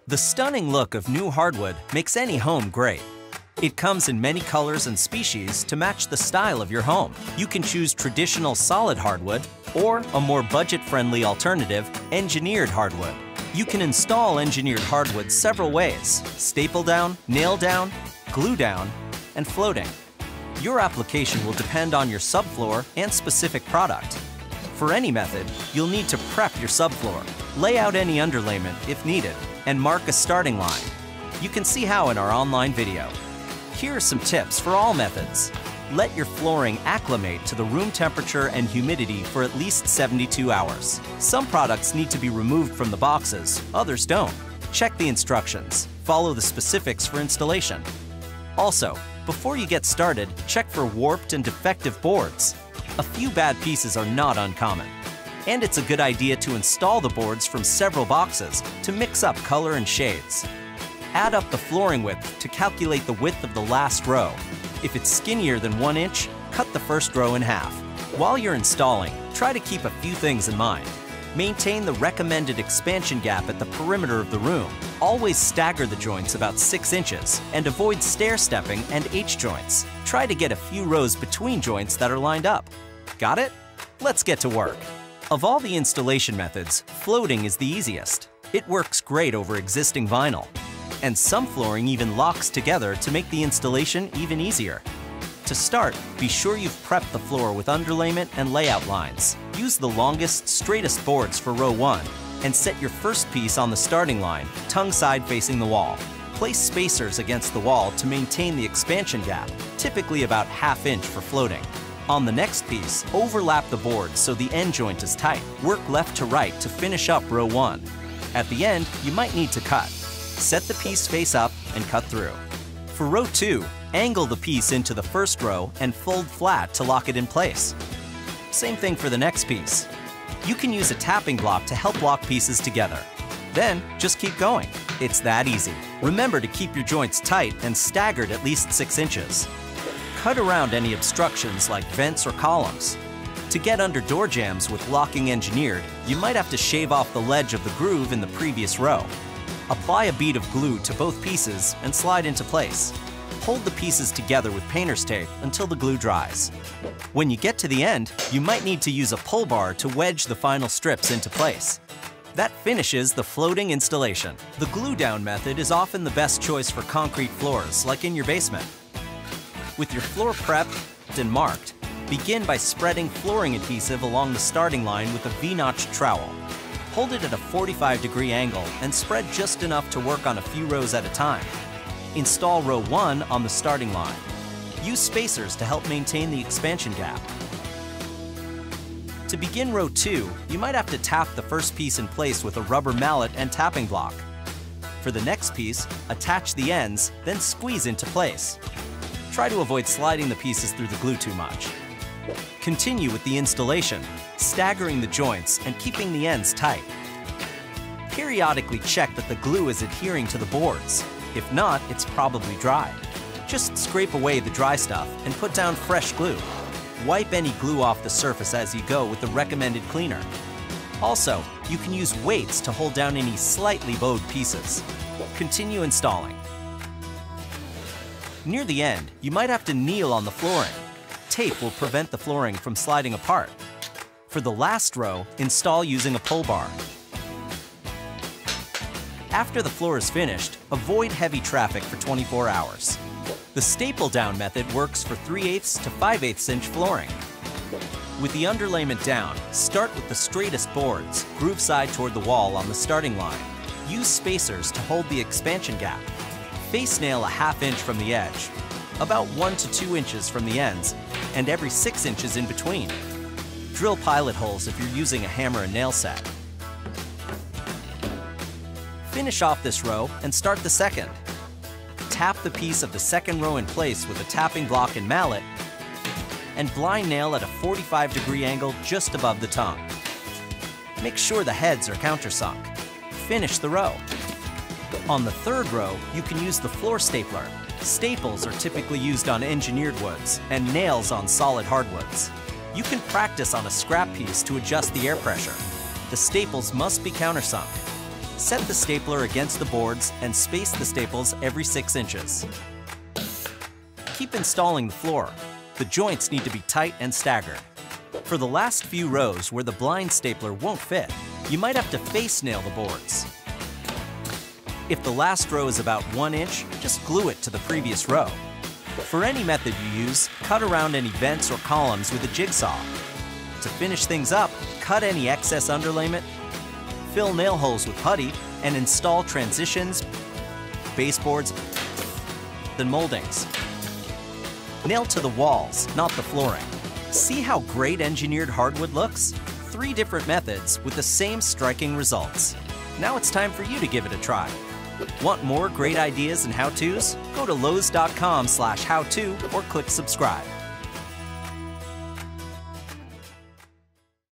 The stunning look of new hardwood makes any home great. It comes in many colors and species to match the style of your home. You can choose traditional solid hardwood or a more budget-friendly alternative, engineered hardwood. You can install engineered hardwood several ways: staple down, nail down, glue down, and floating. Your application will depend on your subfloor and specific product. For any method, you'll need to prep your subfloor, lay out any underlayment if needed, and mark a starting line. You can see how in our online video. Here are some tips for all methods. Let your flooring acclimate to the room temperature and humidity for at least 72 hours. Some products need to be removed from the boxes, others don't. Check the instructions. Follow the specifics for installation. Also, before you get started, check for warped and defective boards. A few bad pieces are not uncommon. And it's a good idea to install the boards from several boxes to mix up color and shades. Add up the flooring width to calculate the width of the last row. If it's skinnier than 1 inch, cut the first row in half. While you're installing, try to keep a few things in mind. Maintain the recommended expansion gap at the perimeter of the room. Always stagger the joints about 6 inches and avoid stair-stepping and H-joints. Try to get a few rows between joints that are lined up. Got it? Let's get to work. Of all the installation methods, floating is the easiest. It works great over existing vinyl. And some flooring even locks together to make the installation even easier. To start, be sure you've prepped the floor with underlayment and layout lines. Use the longest, straightest boards for row 1 and set your first piece on the starting line, tongue side facing the wall. Place spacers against the wall to maintain the expansion gap, typically about ½ inch for floating. On the next piece, overlap the boards so the end joint is tight. Work left to right to finish up row 1. At the end, you might need to cut. Set the piece face up and cut through. For row 2, angle the piece into the first row and fold flat to lock it in place. Same thing for the next piece. You can use a tapping block to help lock pieces together. Then, just keep going. It's that easy. Remember to keep your joints tight and staggered at least 6 inches. Cut around any obstructions like vents or columns. To get under door jambs with locking engineered, you might have to shave off the ledge of the groove in the previous row. Apply a bead of glue to both pieces and slide into place. Hold the pieces together with painter's tape until the glue dries. When you get to the end, you might need to use a pull bar to wedge the final strips into place. That finishes the floating installation. The glue down method is often the best choice for concrete floors, like in your basement. With your floor prepped and marked, begin by spreading flooring adhesive along the starting line with a V-notched trowel. Hold it at a 45-degree angle and spread just enough to work on a few rows at a time. Install row 1 on the starting line. Use spacers to help maintain the expansion gap. To begin row 2, you might have to tap the first piece in place with a rubber mallet and tapping block. For the next piece, attach the ends, then squeeze into place. Try to avoid sliding the pieces through the glue too much. Continue with the installation, staggering the joints and keeping the ends tight. Periodically check that the glue is adhering to the boards. If not, it's probably dry. Just scrape away the dry stuff and put down fresh glue. Wipe any glue off the surface as you go with the recommended cleaner. Also, you can use weights to hold down any slightly bowed pieces. Continue installing. Near the end, you might have to kneel on the flooring. Tape will prevent the flooring from sliding apart. For the last row, install using a pull bar. After the floor is finished, avoid heavy traffic for 24 hours. The staple down method works for 3/8 to 5/8 inch flooring. With the underlayment down, start with the straightest boards, groove side toward the wall on the starting line. Use spacers to hold the expansion gap. Face nail a ½ inch from the edge, about 1 to 2 inches from the ends, and every 6 inches in between. Drill pilot holes if you're using a hammer and nail set. Finish off this row and start the second. Tap the piece of the second row in place with a tapping block and mallet, and blind nail at a 45-degree angle just above the tongue. Make sure the heads are countersunk. Finish the row. On the third row, you can use the floor stapler. Staples are typically used on engineered woods and nails on solid hardwoods. You can practice on a scrap piece to adjust the air pressure. The staples must be countersunk. Set the stapler against the boards and space the staples every 6 inches. Keep installing the floor. The joints need to be tight and staggered. For the last few rows where the blind stapler won't fit, you might have to face nail the boards. If the last row is about 1 inch, just glue it to the previous row. For any method you use, cut around any vents or columns with a jigsaw. To finish things up, cut any excess underlayment, fill nail holes with putty, and install transitions, baseboards, and moldings. Nail to the walls, not the flooring. See how great engineered hardwood looks? 3 different methods with the same striking results. Now it's time for you to give it a try. Want more great ideas and how-tos? Go to lowes.com/howto or click subscribe.